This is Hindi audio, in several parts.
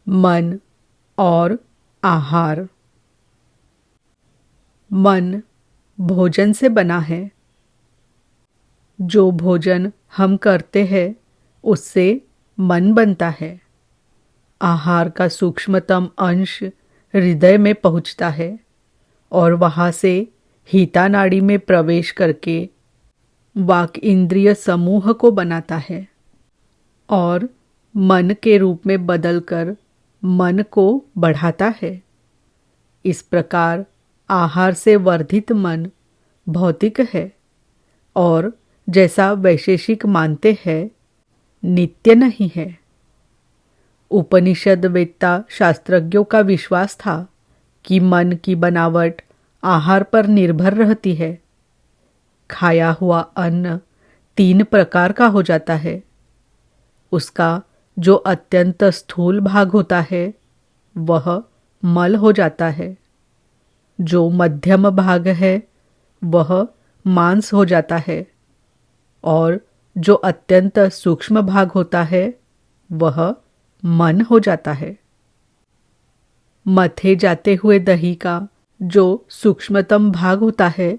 मन और आहार। मन भोजन से बना है। जो भोजन हम करते हैं उससे मन बनता है। आहार का सूक्ष्मतम अंश हृदय में पहुंचता है और वहां से हिता नाड़ी में प्रवेश करके वाक इंद्रिय समूह को बनाता है और मन के रूप में बदलकर मन को बढ़ाता है। इस प्रकार आहार से वर्धित मन भौतिक है और जैसा वैशेषिक मानते हैं नित्य नहीं है। उपनिषद वेत्ता शास्त्रज्ञों का विश्वास था कि मन की बनावट आहार पर निर्भर रहती है। खाया हुआ अन्न 3 प्रकार का हो जाता है। उसका जो अत्यंत स्थूल भाग होता है वह मल हो जाता है। जो मध्यम भाग है वह मांस हो जाता है और जो अत्यंत सूक्ष्म भाग होता है वह मन हो जाता है। मथे जाते हुए दही का जो सूक्ष्मतम भाग होता है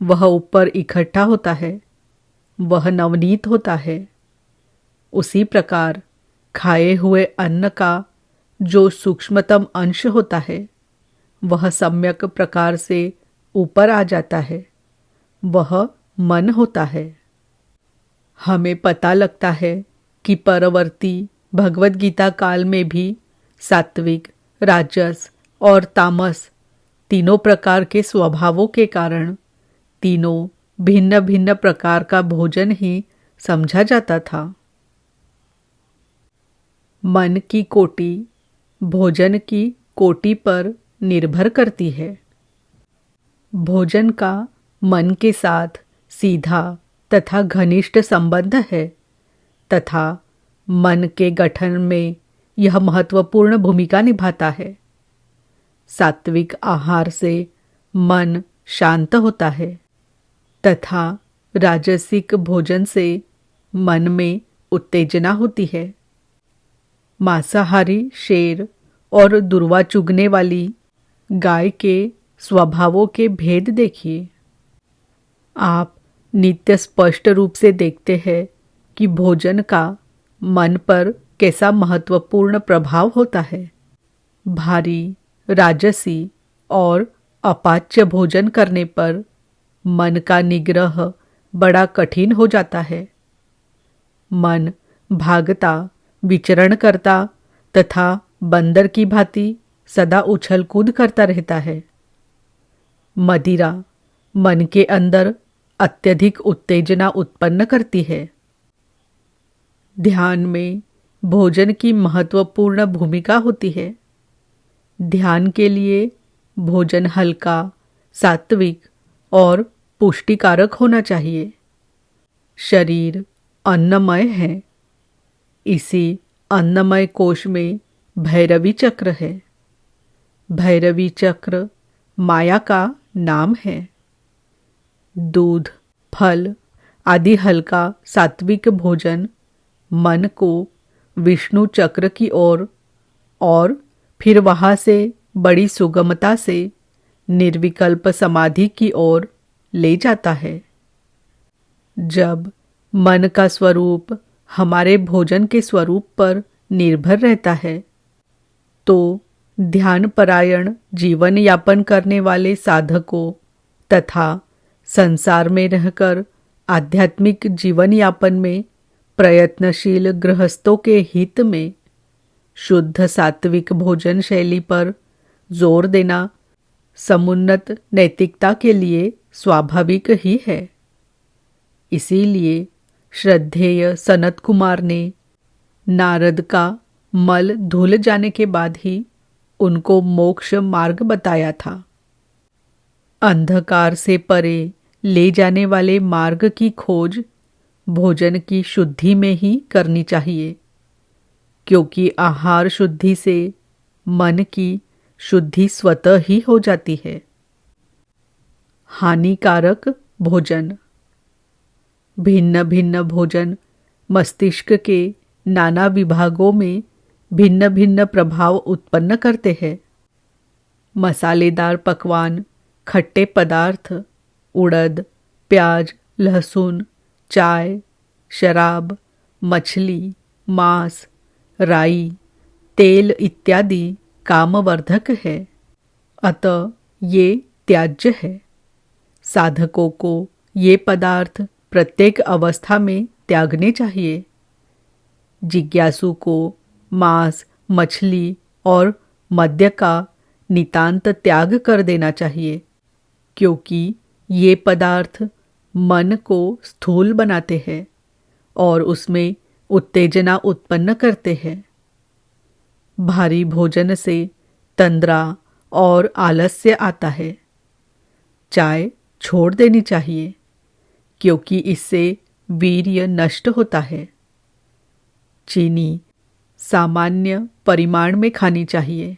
वह ऊपर इकट्ठा होता है, वह नवनीत होता है। उसी प्रकार खाए हुए अन्न का जो सूक्ष्मतम अंश होता है वह सम्यक प्रकार से ऊपर आ जाता है, वह मन होता है। हमें पता लगता है कि परवर्ती भगवत गीता काल में भी सात्विक, राजस और तामस तीनों प्रकार के स्वभावों के कारण तीनों भिन्न भिन्न प्रकार का भोजन ही समझा जाता था। मन की कोटि भोजन की कोटि पर निर्भर करती है। भोजन का मन के साथ सीधा तथा घनिष्ठ संबंध है तथा मन के गठन में यह महत्वपूर्ण भूमिका निभाता है। सात्विक आहार से मन शांत होता है तथा राजसिक भोजन से मन में उत्तेजना होती है। मांसाहारी शेर और दुर्वा चुगने वाली गाय के स्वभावों के भेद देखिए। आप नित्य स्पष्ट रूप से देखते हैं कि भोजन का मन पर कैसा महत्वपूर्ण प्रभाव होता है। भारी, राजसी और अपाच्य भोजन करने पर मन का निग्रह बड़ा कठिन हो जाता है। मन भागता, विचरण करता तथा बंदर की भांति सदा उछल कूद करता रहता है। मदिरा मन के अंदर अत्यधिक उत्तेजना उत्पन्न करती है। ध्यान में भोजन की महत्वपूर्ण भूमिका होती है। ध्यान के लिए भोजन हल्का, सात्विक और पुष्टिकारक होना चाहिए। शरीर अन्नमय है। इसी अन्नमय कोश में भैरवी चक्र है। भैरवी चक्र माया का नाम है। दूध, फल आदि हल्का सात्विक भोजन मन को विष्णु चक्र की ओर और फिर वहां से बड़ी सुगमता से निर्विकल्प समाधि की ओर ले जाता है। जब मन का स्वरूप हमारे भोजन के स्वरूप पर निर्भर रहता है तो ध्यान परायण जीवन यापन करने वाले साधकों तथा संसार में रहकर आध्यात्मिक जीवन यापन में प्रयत्नशील गृहस्थों के हित में शुद्ध सात्विक भोजन शैली पर जोर देना समुन्नत नैतिकता के लिए स्वाभाविक ही है। इसीलिए श्रद्धेय सनत कुमार ने नारद का मल धुल जाने के बाद ही उनको मोक्ष मार्ग बताया था। अंधकार से परे ले जाने वाले मार्ग की खोज भोजन की शुद्धि में ही करनी चाहिए, क्योंकि आहार शुद्धि से मन की शुद्धि स्वतः ही हो जाती है। हानिकारक भोजन। भिन्न भिन्न भोजन मस्तिष्क के नाना विभागों में भिन्न भिन्न प्रभाव उत्पन्न करते हैं। मसालेदार पकवान, खट्टे पदार्थ, उड़द, प्याज, लहसुन, चाय, शराब, मछली, मांस, राई, तेल इत्यादि कामवर्धक है, अतः ये त्याज्य है। साधकों को ये पदार्थ प्रत्येक अवस्था में त्यागने चाहिए। जिज्ञासु को मांस, मछली और मद्य का नितांत त्याग कर देना चाहिए, क्योंकि ये पदार्थ मन को स्थूल बनाते हैं और उसमें उत्तेजना उत्पन्न करते हैं। भारी भोजन से तंद्रा और आलस्य आता है। चाय छोड़ देनी चाहिए, क्योंकि इससे वीर्य नष्ट होता है। चीनी सामान्य परिमाण में खानी चाहिए।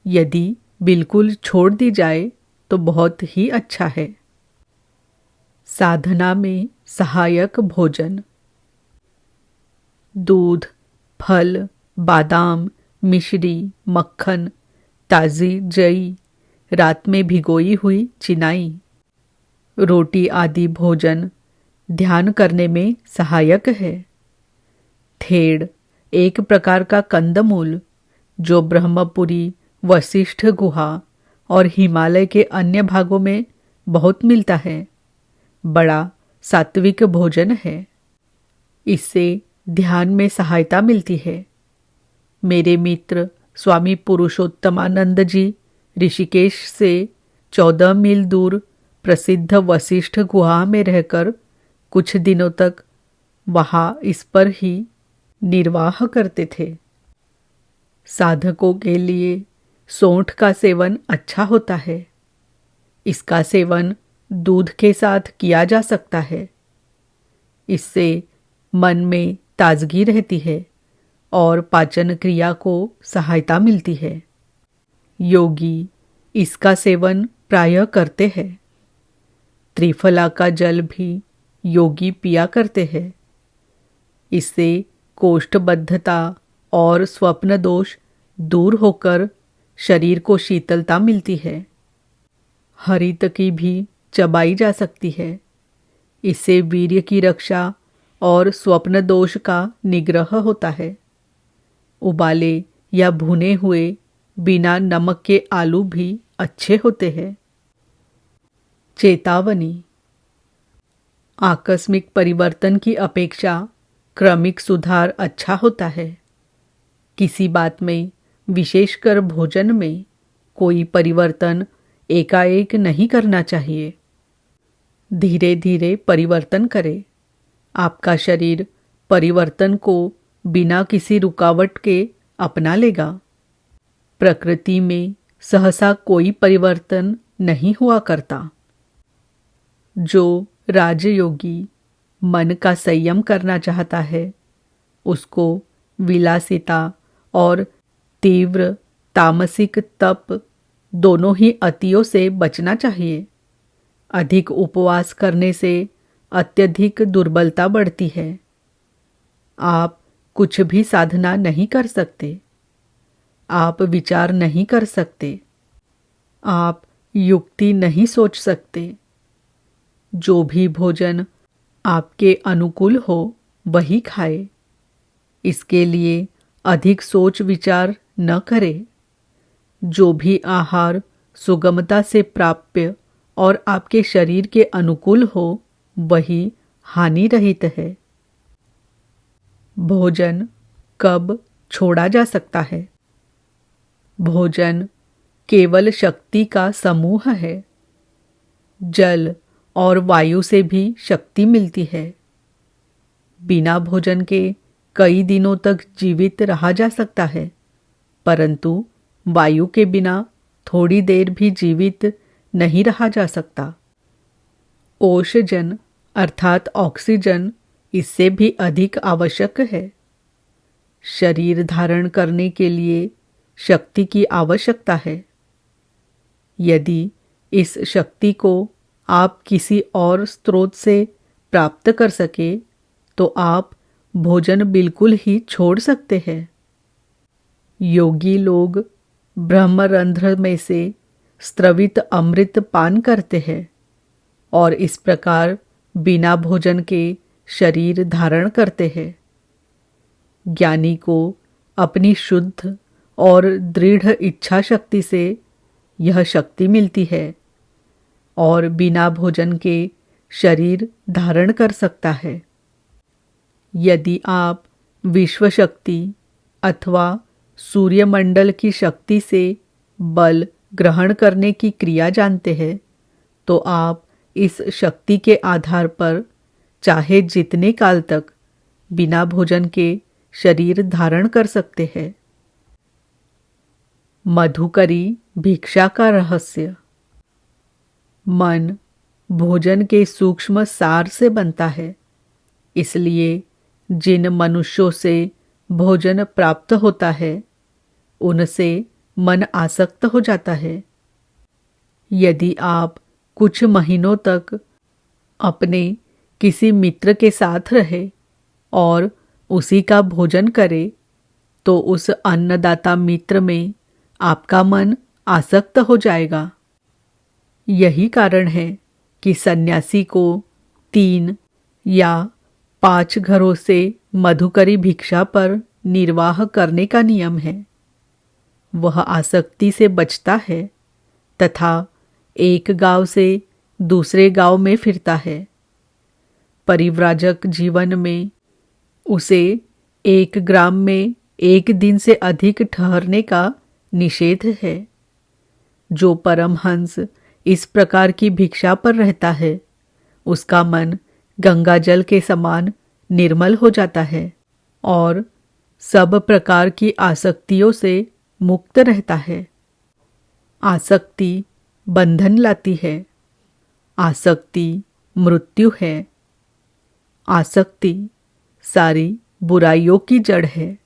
यदि बिल्कुल छोड़ दी जाए तो बहुत ही अच्छा है। साधना में सहायक भोजन: दूध, फल, बादाम, मिश्री, मक्खन, ताज़ी जई, रात में भिगोई हुई चिनाई, रोटी आदि भोजन ध्यान करने में सहायक है। थेड़ एक प्रकार का कंदमूल जो ब्रह्मपुरी, वशिष्ठ गुहा और हिमालय के अन्य भागों में बहुत मिलता है, बड़ा सात्विक भोजन है। इससे ध्यान में सहायता मिलती है। मेरे मित्र स्वामी पुरुषोत्तमानंद जी ऋषिकेश से 14 मील दूर प्रसिद्ध वशिष्ठ गुहा में रहकर कुछ दिनों तक वहाँ इस पर ही निर्वाह करते थे। साधकों के लिए सौंठ का सेवन अच्छा होता है। इसका सेवन दूध के साथ किया जा सकता है। इससे मन में ताजगी रहती है और पाचन क्रिया को सहायता मिलती है। योगी इसका सेवन प्रायः करते हैं। त्रिफला का जल भी योगी पिया करते हैं। इससे कोष्ठबद्धता और स्वप्न दोष दूर होकर शरीर को शीतलता मिलती है। हरित की भी चबाई जा सकती है। इससे वीर्य की रक्षा और स्वप्न दोष का निग्रह होता है। उबाले या भुने हुए बिना नमक के आलू भी अच्छे होते हैं। चेतावनी: आकस्मिक परिवर्तन की अपेक्षा क्रमिक सुधार अच्छा होता है। किसी बात में, विशेषकर भोजन में, कोई परिवर्तन एकाएक नहीं करना चाहिए। धीरे धीरे परिवर्तन करें। आपका शरीर परिवर्तन को बिना किसी रुकावट के अपना लेगा। प्रकृति में सहसा कोई परिवर्तन नहीं हुआ करता। जो राजयोगी मन का संयम करना चाहता है, उसको विलासिता और तीव्र तामसिक तप दोनों ही अतियों से बचना चाहिए। अधिक उपवास करने से अत्यधिक दुर्बलता बढ़ती है। आप कुछ भी साधना नहीं कर सकते। आप विचार नहीं कर सकते। आप युक्ति नहीं सोच सकते। जो भी भोजन आपके अनुकूल हो वही खाए। इसके लिए अधिक सोच विचार न करें। जो भी आहार सुगमता से प्राप्य और आपके शरीर के अनुकूल हो वही हानि रहित है। भोजन कब छोड़ा जा सकता है? भोजन केवल शक्ति का समूह है। जल और वायु से भी शक्ति मिलती है। बिना भोजन के कई दिनों तक जीवित रहा जा सकता है, परंतु वायु के बिना थोड़ी देर भी जीवित नहीं रहा जा सकता। ओषजन अर्थात ऑक्सीजन इससे भी अधिक आवश्यक है। शरीर धारण करने के लिए शक्ति की आवश्यकता है। यदि इस शक्ति को आप किसी और स्रोत से प्राप्त कर सके तो आप भोजन बिल्कुल ही छोड़ सकते हैं। योगी लोग ब्रह्मरंध्र में से स्रवित अमृत पान करते हैं और इस प्रकार बिना भोजन के शरीर धारण करते हैं। ज्ञानी को अपनी शुद्ध और दृढ़ इच्छा शक्ति से यह शक्ति मिलती है और बिना भोजन के शरीर धारण कर सकता है। यदि आप विश्व शक्ति अथवा सूर्यमंडल की शक्ति से बल ग्रहण करने की क्रिया जानते हैं तो आप इस शक्ति के आधार पर चाहे जितने काल तक बिना भोजन के शरीर धारण कर सकते हैं। मधुकरी भिक्षा का रहस्य। मन भोजन के सूक्ष्म सार से बनता है, इसलिए जिन मनुष्यों से भोजन प्राप्त होता है उनसे मन आसक्त हो जाता है। यदि आप कुछ महीनों तक अपने किसी मित्र के साथ रहे और उसी का भोजन करे तो उस अन्नदाता मित्र में आपका मन आसक्त हो जाएगा। यही कारण है कि सन्यासी को 3 या 5 घरों से मधुकरी भिक्षा पर निर्वाह करने का नियम है। वह आसक्ति से बचता है तथा एक गांव से दूसरे गांव में फिरता है। परिव्राजक जीवन में उसे एक ग्राम में 1 दिन से अधिक ठहरने का निषेध है। जो परमहंस इस प्रकार की भिक्षा पर रहता है उसका मन गंगा जल के समान निर्मल हो जाता है और सब प्रकार की आसक्तियों से मुक्त रहता है। आसक्ति बंधन लाती है। आसक्ति मृत्यु है। आसक्ति सारी बुराइयों की जड़ है।